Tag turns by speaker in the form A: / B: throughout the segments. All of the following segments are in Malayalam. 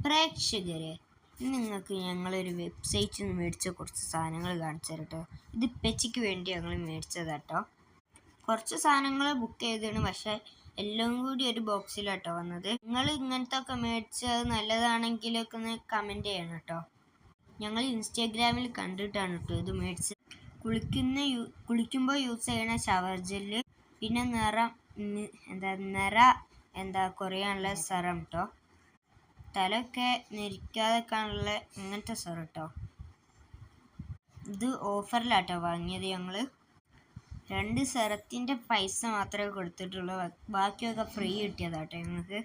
A: പ്രേക്ഷകരെ, നിങ്ങൾക്ക് ഞങ്ങളൊരു വെബ്സൈറ്റിൽ നിന്ന് മേടിച്ച കുറച്ച് സാധനങ്ങൾ കാണിച്ചു തരട്ടോ. ഇത് പെച്ചിക്ക് വേണ്ടി ഞങ്ങൾ മേടിച്ചതാട്ടോ. കുറച്ച് സാധനങ്ങൾ ബുക്ക് ചെയ്തതാണ്, പക്ഷെ എല്ലാം കൂടി ഒരു ബോക്സിലാട്ടോ വന്നത്. നിങ്ങൾ ഇങ്ങനത്തെ ഒക്കെ മേടിച്ചത് നല്ലതാണെങ്കിലൊക്കെ ഒന്ന് കമൻറ്റ് ചെയ്യണം കേട്ടോ. ഞങ്ങൾ ഇൻസ്റ്റാഗ്രാമിൽ കണ്ടിട്ടാണ് കേട്ടോ ഇത് മേടിച്ചത്. കുളിക്കുമ്പോൾ യൂസ് ചെയ്യണ ഷവർ ജെല്ല്, പിന്നെ കുറയാനുള്ള സെറം കേട്ടോ. തലയൊക്കെ നെരിക്കാതെക്കാനുള്ള ഇങ്ങനത്തെ സെറം കേട്ടോ. ഇത് ഓഫറിലാട്ടോ വാങ്ങിയത്. ഞങ്ങൾ 2 സെറത്തിൻ്റെ പൈസ മാത്രമേ കൊടുത്തിട്ടുള്ളൂ, ബാക്കിയൊക്കെ ഫ്രീ കിട്ടിയതാട്ടോ ഞങ്ങൾക്ക്.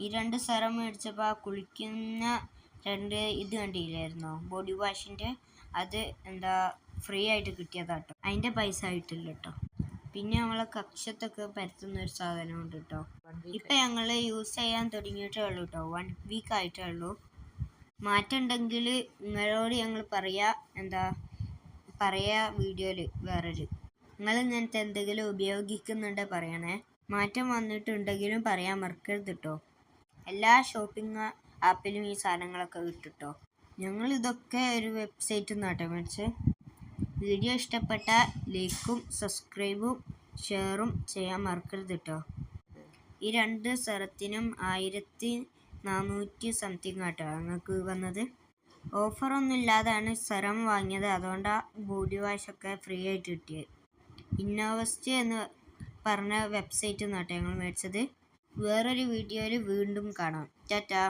A: ഈ 2 സെറം മേടിച്ചപ്പോൾ കുളിക്കുന്ന 2 ഇത് കണ്ടില്ലായിരുന്നോ, ബോഡി വാഷിൻ്റെ, അത് ഫ്രീ ആയിട്ട് കിട്ടിയതാട്ടോ. അതിൻ്റെ പൈസ ആയിട്ടില്ല കേട്ടോ. പിന്നെ നമ്മളെ കക്ഷത്തൊക്കെ പരത്തുന്ന ഒരു സാധനമുണ്ട് കേട്ടോ. ഇപ്പം ഞങ്ങൾ യൂസ് ചെയ്യാൻ തുടങ്ങിയിട്ടേ ഉള്ളൂ കേട്ടോ. 1 വീക്ക് ആയിട്ടേ ഉള്ളൂ. മാറ്റം ഉണ്ടെങ്കിൽ നിങ്ങളോട് ഞങ്ങൾ പറയാ വീഡിയോയിൽ വേറൊരു. നിങ്ങൾ ഇങ്ങനത്തെ എന്തെങ്കിലും ഉപയോഗിക്കുന്നുണ്ടെങ്കിൽ പറയണേ. മാറ്റം വന്നിട്ടുണ്ടെങ്കിലും പറയാൻ മറക്കരുത് കേട്ടോ. എല്ലാ ഷോപ്പിംഗ് ആപ്പിലും ഈ സാധനങ്ങളൊക്കെ കിട്ടുട്ടോ. ഞങ്ങൾ ഇതൊക്കെ ഒരു വെബ്സൈറ്റിൽ നിന്നാട്ടോ മേടിച്ച്. വീഡിയോ ഇഷ്ടപ്പെട്ട ലൈക്കും സബ്സ്ക്രൈബും ഷെയറും ചെയ്യാൻ മറക്കരുത് കേട്ടോ. ഈ 2 സെറത്തിനും 1400 സംതിങ് ആട്ടോ ഞങ്ങൾക്ക് വന്നത്. ഓഫറൊന്നും ഇല്ലാതാണ് സെറം വാങ്ങിയത്, അതുകൊണ്ടാണ് ബോഡി വാഷൊക്കെ ഫ്രീ ആയിട്ട് കിട്ടിയത്. ഇന്നോവസ്റ്റ് എന്ന് പറഞ്ഞ വെബ്സൈറ്റിൽ നിന്നാട്ടോ ഞങ്ങൾ മേടിച്ചത്. വേറൊരു വീഡിയോയിൽ വീണ്ടും കാണാം. ടാറ്റാ.